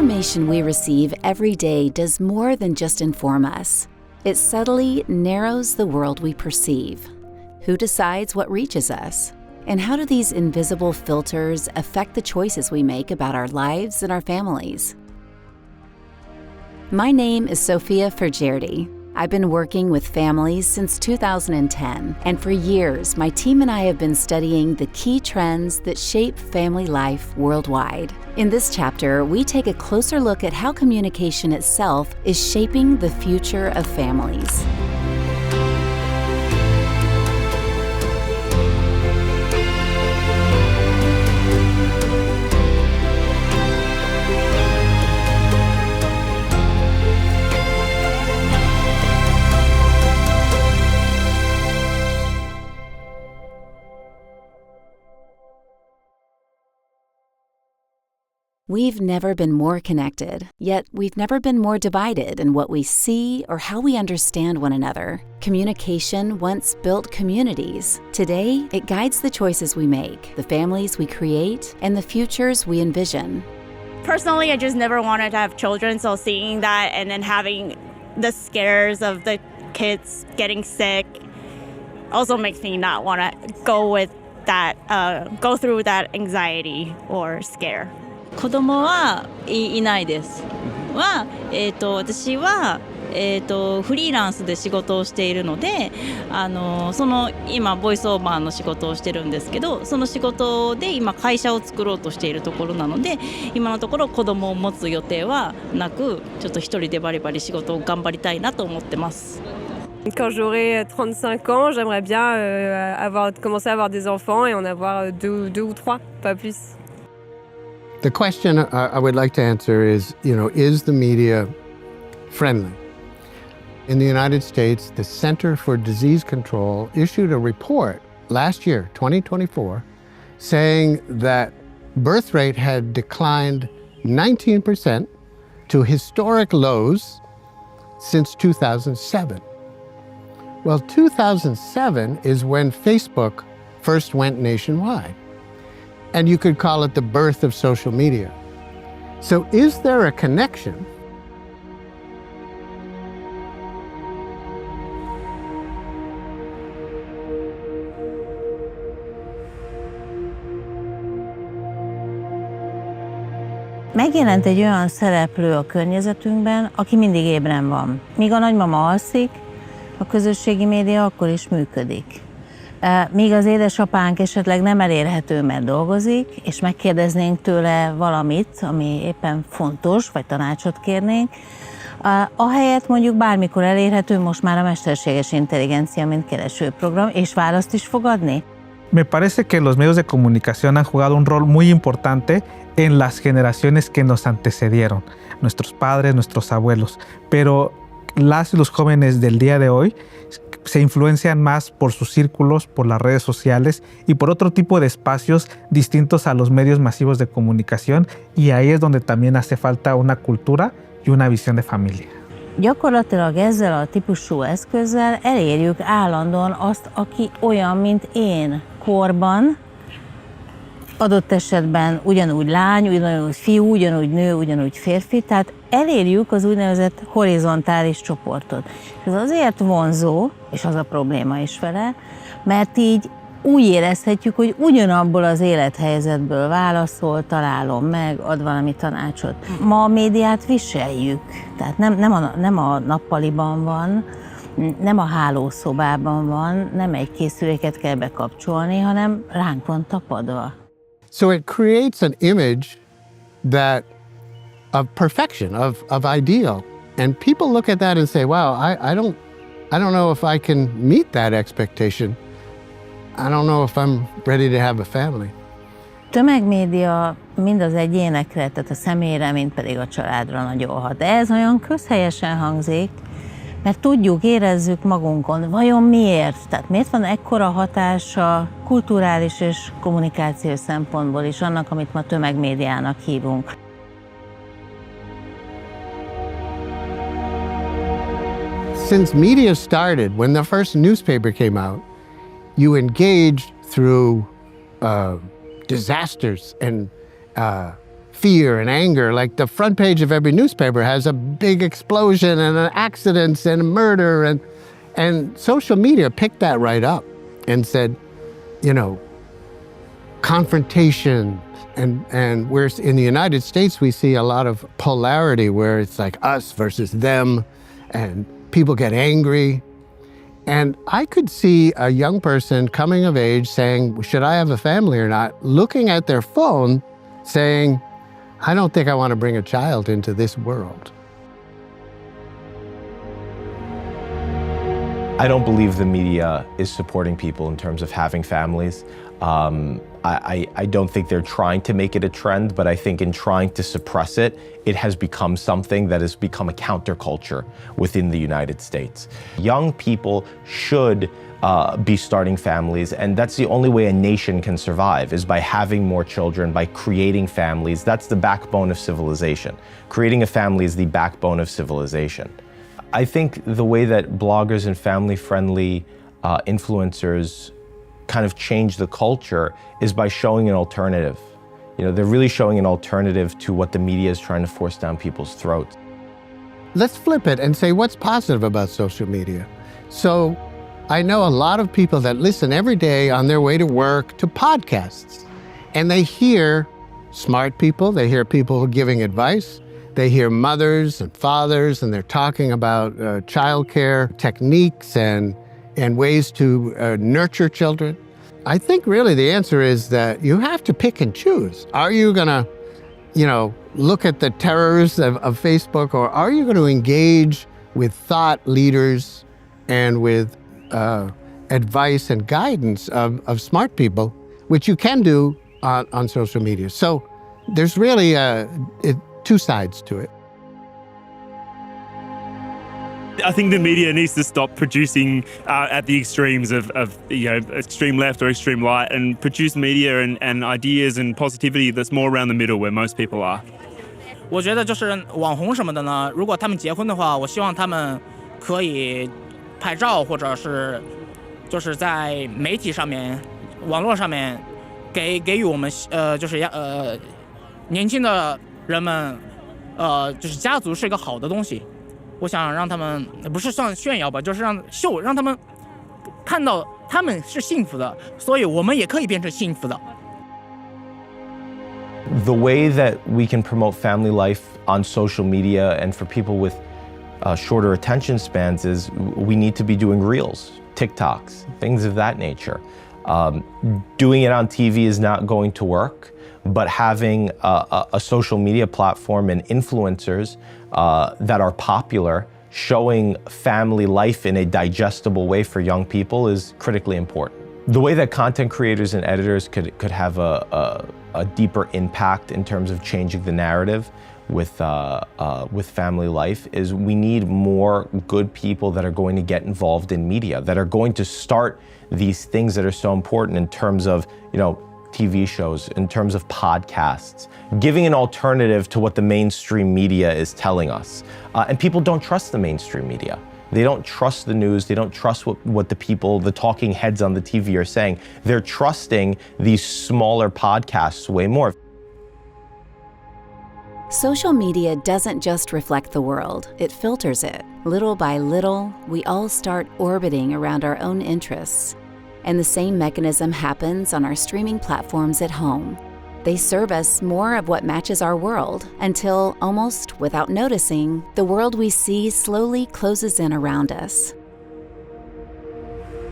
information we receive every day does more than just inform us. It subtly narrows the world we perceive. Who decides what reaches us? And how do these invisible filters affect the choices we make about our lives and our families? My name is Sophia Fergerdi. I've been working with families since 2010, and for years, my team and I have been studying the key trends that shape family life worldwide. In this chapter, we take a closer look at how communication itself is shaping the future of families. We've never been more connected, yet we've never been more divided in what we see or how we understand one another. Communication once built communities. Today, it guides the choices we make, the families we create, and the futures we envision. Personally, I just never wanted to have children, so seeing that and then having the scares of the kids getting sick also makes me not want to go through that anxiety or scare. 子供はいないです。私は、フリーランスで仕事をしているので、今ボイスオーバーの仕事をしてるんですけど、その仕事で今会社を作ろうとしているところなので、今のところ子供を持つ予定はなく、ちょっと一人でバリバリ仕事を頑張りたいなと思ってます。Quand j'aurai 35 ans, j'aimerais bien commencer à avoir des enfants et en avoir deux ou trois, pas plus. The question I would like to answer is, is the media friendly? In the United States, the Center for Disease Control issued a report last year, 2024, saying that birth rate had declined 19% to historic lows since 2007. Well, 2007 is when Facebook first went nationwide. And you could call it the birth of social media. So is there a connection? Megjelent egy olyan szereplő a környezetünkben, aki mindig ébren van. Míg a nagymama alszik, a közösségi média akkor is működik. Míg az édesapánk esetleg nem elérhető, mert dolgozik, és megkérdeznénk tőle valamit, ami éppen fontos, vagy tanácsot kérnénk, ahelyett mondjuk bármikor elérhető most már a mesterséges intelligencia, mint keresőprogram, és választ is fog adni. Me parece que los medios de comunicación han jugado un rol muy importante en las generaciones que nos antecedieron, nuestros padres, nuestros abuelos, pero las y los jóvenes del día de hoy se influencian más por sus círculos, por las redes sociales y por otro tipo de espacios distintos a los medios masivos de comunicación, y ahí es donde también hace falta una cultura y una visión de familia. Gyakorlatilag ezzel a típusú eszközzel elérjük állandóan azt, aki olyan, mint én korban, adott esetben ugyanúgy lány, ugyanúgy fiú, ugyanúgy nő, ugyanúgy férfi, tehát elérjük az úgynevezett horizontális csoportot. Ez azért vonzó, és az a probléma is vele, mert így úgy érezhetjük, hogy ugyanabból az élethelyzetből válaszol, találom meg, ad valami tanácsot. Ma a médiát viseljük, tehát nem a nappaliban van, nem a hálószobában van, nem egy készüléket kell bekapcsolni, hanem ránk van tapadva. So it creates an image of perfection, of ideal. And people look at that and say, wow, I don't know if I can meet that expectation. I don't know if I'm ready to have a family. Tömegmédia mind az egyénekre, tehát a személyre, mind pedig a családra nagyon hat. De ez olyan közhelyesen hangzik, mert tudjuk, érezzük magunkon, vajon miért? Tehát miért van ekkora hatása kulturális és kommunikációs szempontból is annak, amit ma tömegmédiának hívunk? Since media started, when the first newspaper came out, you engaged through disasters and fear and anger. Like the front page of every newspaper has a big explosion and an accidents and a murder. And social media picked that right up and said, you know, confrontation. And whereas in the United States, we see a lot of polarity where it's like us versus them and people get angry. And I could see a young person coming of age saying, should I have a family or not? Looking at their phone saying, I don't think I want to bring a child into this world. I don't believe the media is supporting people in terms of having families. I don't think they're trying to make it a trend, but I think in trying to suppress it, it has become something that has become a counterculture within the United States. Young people should be starting families, and that's the only way a nation can survive, is by having more children, by creating families. That's the backbone of civilization. Creating a family is the backbone of civilization. I think the way that bloggers and family-friendly influencers kind of change the culture is by showing an alternative. You know, they're really showing an alternative to what the media is trying to force down people's throats. Let's flip it and say what's positive about social media. So I know a lot of people that listen every day on their way to work to podcasts, and they hear smart people, they hear people giving advice, they hear mothers and fathers, and they're talking about childcare techniques and ways to nurture children. I think really the answer is that you have to pick and choose. Are you gonna, you know, look at the terrors of Facebook, or are you gonna engage with thought leaders and with advice and guidance of smart people, which you can do on social media? So there's really two sides to it. I think the media needs to stop producing at the extremes of extreme left or extreme right, and produce media and ideas and positivity that's more around the middle where most people are. 我觉得就是网红什么的呢，如果他们结婚的话，我希望他们可以拍照，或者是就是在媒体上面、网络上面给予我们年轻的人们就是家族是一个好的东西。我想让他们不是算炫耀吧，就是让他们看到他们是幸福的，所以我们也可以变成幸福的。The way that we can promote family life on social media and for people with shorter attention spans is we need to be doing reels, TikToks, things of that nature. Doing it on TV is not going to work, but having a social media platform and influencers that are popular, showing family life in a digestible way for young people is critically important. The way that content creators and editors could have a deeper impact in terms of changing the narrative with family life is we need more good people that are going to get involved in media, that are going to start these things that are so important in terms of, you know, TV shows, in terms of podcasts, giving an alternative to what the mainstream media is telling us. And people don't trust the mainstream media. They don't trust the news. They don't trust what the people, the talking heads on the TV are saying. They're trusting these smaller podcasts way more. Social media doesn't just reflect the world, it filters it. Little by little, we all start orbiting around our own interests. And the same mechanism happens on our streaming platforms at home. They serve us more of what matches our world until, almost without noticing, the world we see slowly closes in around us.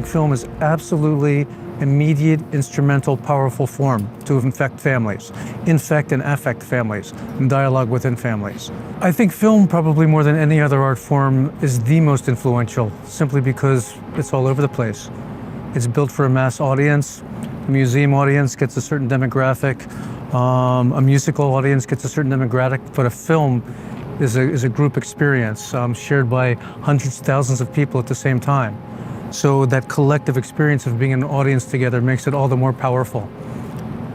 Film is absolutely immediate, instrumental, powerful form to infect families, infect and affect families, and dialogue within families. I think film, probably more than any other art form, is the most influential, simply because it's all over the place. It's built for a mass audience. A museum audience gets a certain demographic. A musical audience gets a certain demographic. But a film is a group experience shared by hundreds of thousands of people at the same time. So that collective experience of being in an audience together makes it all the more powerful.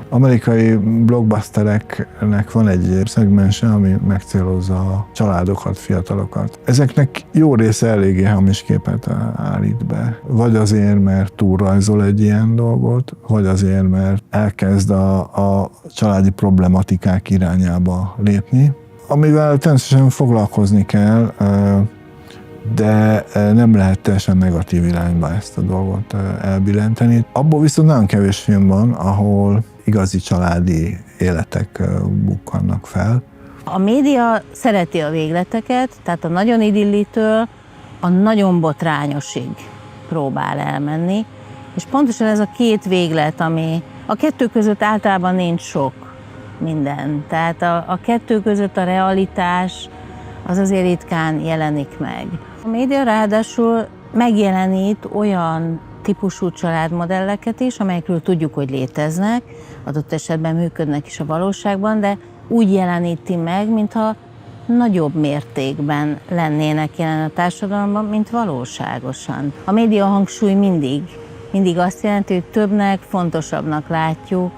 Amerikai blockbustereknek van egy szegmense, ami megcélozza a családokat, fiatalokat. Ezeknek jó része eléggé hamis képet állít be. Vagy azért, mert túlrajzol egy ilyen dolgot, vagy azért, mert elkezd a családi problematikák irányába lépni, amivel természetesen foglalkozni kell, de nem lehet teljesen negatív irányba ezt a dolgot elbillenteni. Abból viszont nagyon kevés film van, ahol igazi családi életek bukkannak fel. A média szereti a végleteket, tehát a nagyon idillitől a nagyon botrányosig próbál elmenni, és pontosan ez a két véglet, ami a kettő között általában nincs sok minden. Tehát a kettő között a realitás az azért ritkán jelenik meg. A média ráadásul megjelenít olyan típusú családmodelleket is, amelyekről tudjuk, hogy léteznek, adott esetben működnek is a valóságban, de úgy jeleníti meg, mintha nagyobb mértékben lennének jelen a társadalomban, mint valóságosan. A média hangsúly mindig azt jelenti, hogy többnek, fontosabbnak látjuk,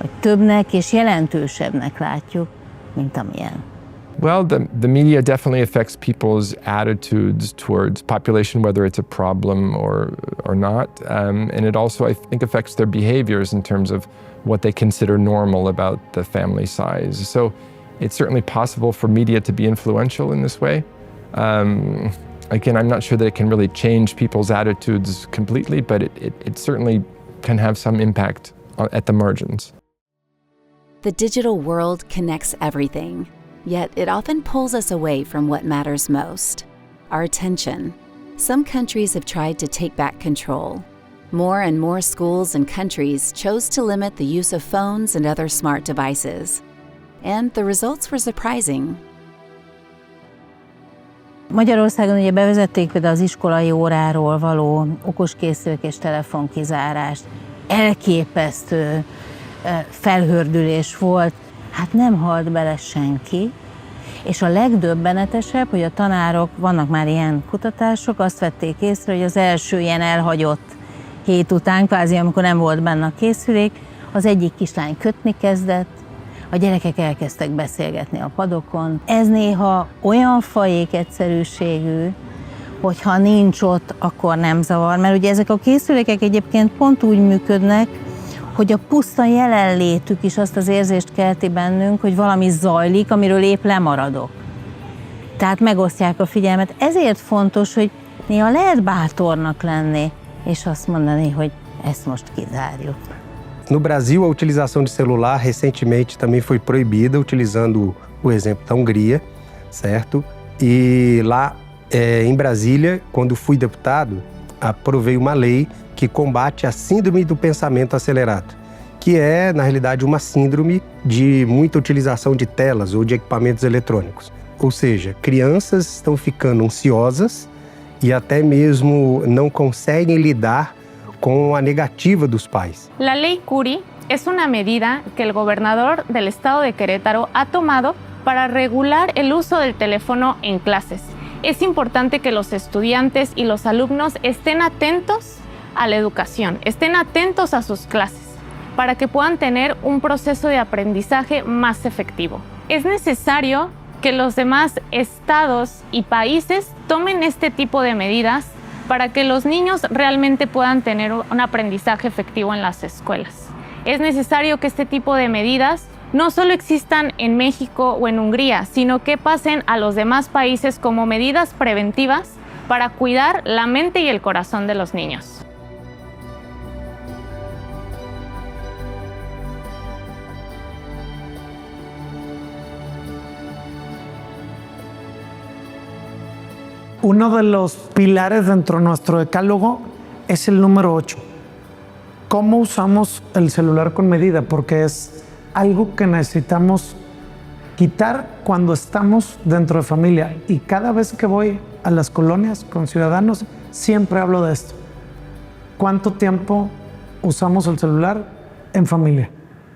vagy többnek és jelentősebbnek látjuk, mint amilyen. Well, the media definitely affects people's attitudes towards population, whether it's a problem or not. And it also, I think, affects their behaviors in terms of what they consider normal about the family size. So it's certainly possible for media to be influential in this way. Again, I'm not sure that it can really change people's attitudes completely, but it certainly can have some impact at the margins. The digital world connects everything. Yet it often pulls us away from what matters most, our attention. Some countries have tried to take back control. More and more schools and countries chose to limit the use of phones and other smart devices. And the results were surprising. Magyarországon ugye bevezették például az iskolai óráról való okoskészülék és telefonkizárást. Elképesztő felhördülés volt. Hát nem halt bele senki, és a legdöbbenetesebb, hogy a tanárok, vannak már ilyen kutatások, azt vették észre, hogy az első ilyen elhagyott hét után, kvázi amikor nem volt benne a készülék, az egyik kislány kötni kezdett, a gyerekek elkezdtek beszélgetni a padokon. Ez néha olyan fajék egyszerűségű, hogy ha nincs ott, akkor nem zavar, mert ugye ezek a készülékek egyébként pont úgy működnek, hogy a puszta jelenlétük is azt az érzést kelti bennünk, hogy valami zajlik, amiről épp lemaradok. Tehát megosztják a figyelmet. Ezért fontos, hogy néha lehet bátornak lenni, és azt mondani, hogy ezt most kizárjuk. No Brasil, a utilização de celular recentemente também foi proibida, utilizando o exemplo da Hungria, certo? E lá em Brasília, quando fui deputado, aprovei uma lei que combate a síndrome do pensamento acelerado, que é, na realidade, uma síndrome de muita utilização de telas ou de equipamentos eletrônicos. Ou seja, crianças estão ficando ansiosas e até mesmo não conseguem lidar con la negativa dos pais. La ley Curi es una medida que el gobernador del estado de Querétaro ha tomado para regular el uso del teléfono en clases. Es importante que los estudiantes y los alumnos estén atentos a la educación, estén atentos a sus clases, para que puedan tener un proceso de aprendizaje más efectivo. Es necesario que los demás estados y países tomen este tipo de medidas para que los niños realmente puedan tener un aprendizaje efectivo en las escuelas. Es necesario que este tipo de medidas no solo existan en México o en Hungría, sino que pasen a los demás países como medidas preventivas para cuidar la mente y el corazón de los niños. Uno de los pilares dentro de nuestro decálogo es el número 8. ¿Cómo usamos el celular con medida? Porque es algo que necesitamos quitar cuando estamos dentro de familia. Y cada vez que voy a las colonias con ciudadanos, siempre hablo de esto. ¿Cuánto tiempo usamos el celular en familia?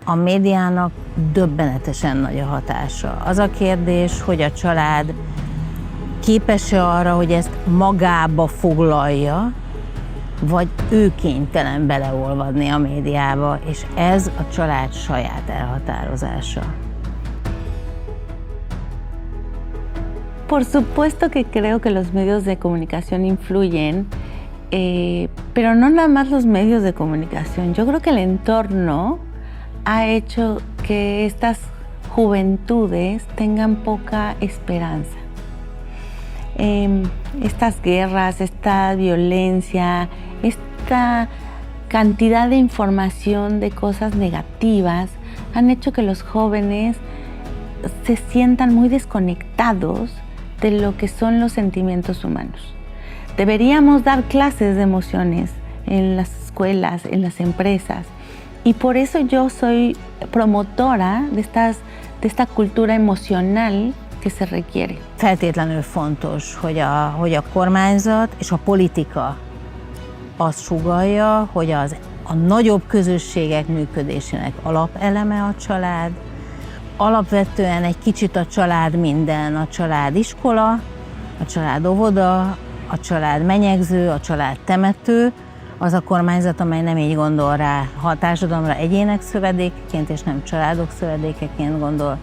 A médiának döbbenetesen nagy a hatása. Az a kérdés, hogy a család képes-e arra, hogy ezt magába foglalja, vagy ő kénytelen beleolvadni a médiába, és ez a család saját elhatározása. Por supuesto que creo que los medios de comunicación influyen, pero no nada más los medios de comunicación. Yo creo que el entorno ha hecho que estas juventudes tengan poca esperanza. Estas guerras, esta violencia, esta cantidad de información de cosas negativas han hecho que los jóvenes se sientan muy desconectados de lo que son los sentimientos humanos. Deberíamos dar clases de emociones en las escuelas, en las empresas, y por eso yo soy promotora de esta cultura emocional que se requiere. Feltétlenül fontos, hogy a kormányzat és a politika azt sugallja, hogy a nagyobb közösségek működésének alapeleme a család. Alapvetően egy kicsit a család minden, a család iskola, a család óvoda, a család menyegző, a család temető, az a kormányzat, amely nem így gondol rá, ha a társadalomra egyének szövedékeként és nem családok szövedékeként gondol,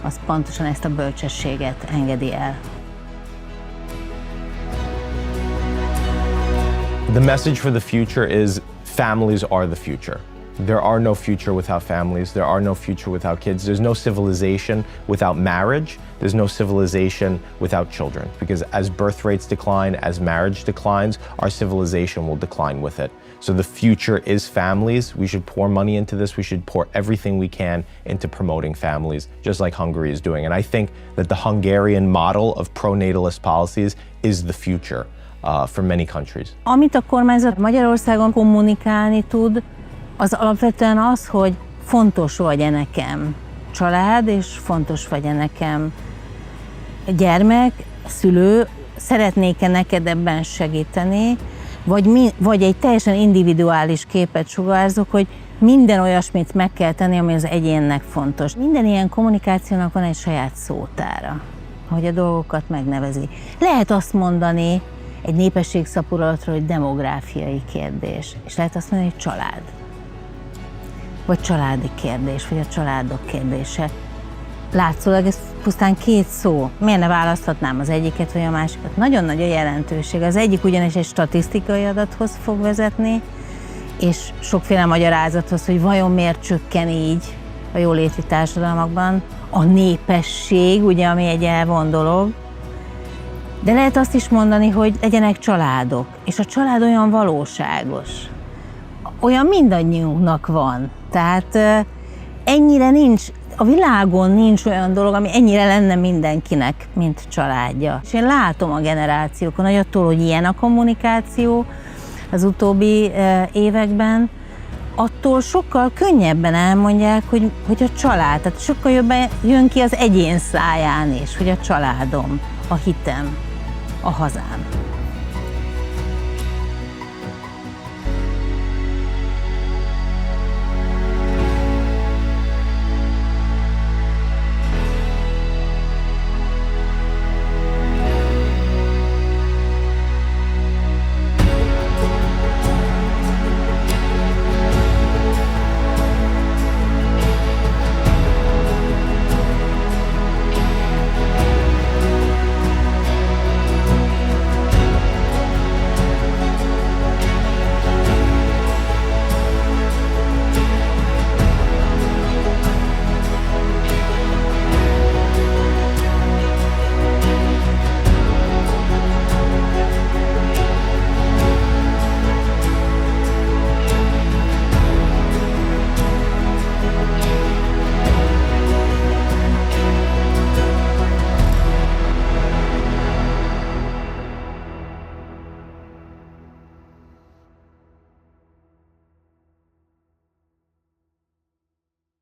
az pontosan ezt a bölcsességet engedi el. The message for the future is families are the future. There are no future without families. There are no future without kids. There's no civilization without marriage. There's no civilization without children. Because as birth rates decline, as marriage declines, our civilization will decline with it. So the future is families. We should pour money into this. We should pour everything we can into promoting families, just like Hungary is doing. And I think that the Hungarian model of pro-natalist policies is the future for many countries. Amit a kormányzat Magyarországon kommunikálni tud, az alapvetően az, hogy fontos vagy-e nekem család, és fontos vagy-e nekem gyermek, szülő, szeretnék-e neked ebben segíteni, vagy egy teljesen individuális képet sugárzok, hogy minden olyasmit meg kell tenni, ami az egyénnek fontos. Minden ilyen kommunikációnak van egy saját szótára, ahogy a dolgokat megnevezi. Lehet azt mondani egy népességszaporulatról, hogy demográfiai kérdés, és lehet azt mondani, hogy család. Vagy családi kérdés, vagy a családok kérdése. Látszólag ez pusztán két szó. Miért ne választhatnám az egyiket vagy a másikat? Nagyon nagy a jelentőség. Az egyik ugyanis egy statisztikai adathoz fog vezetni, és sokféle magyarázathoz, hogy vajon miért csökken így a jóléti társadalmakban a népesség, ugye, ami egy elvont dolog. De lehet azt is mondani, hogy legyenek családok, és a család olyan valóságos. Olyan mindannyiunknak van. Tehát ennyire nincs, a világon nincs olyan dolog, ami ennyire lenne mindenkinek, mint családja. És én látom a generációkon, hogy attól, hogy ilyen a kommunikáció az utóbbi években, attól sokkal könnyebben elmondják, hogy a család, tehát sokkal jobban jön ki az egyén száján is, hogy a családom, a hitem, a hazám.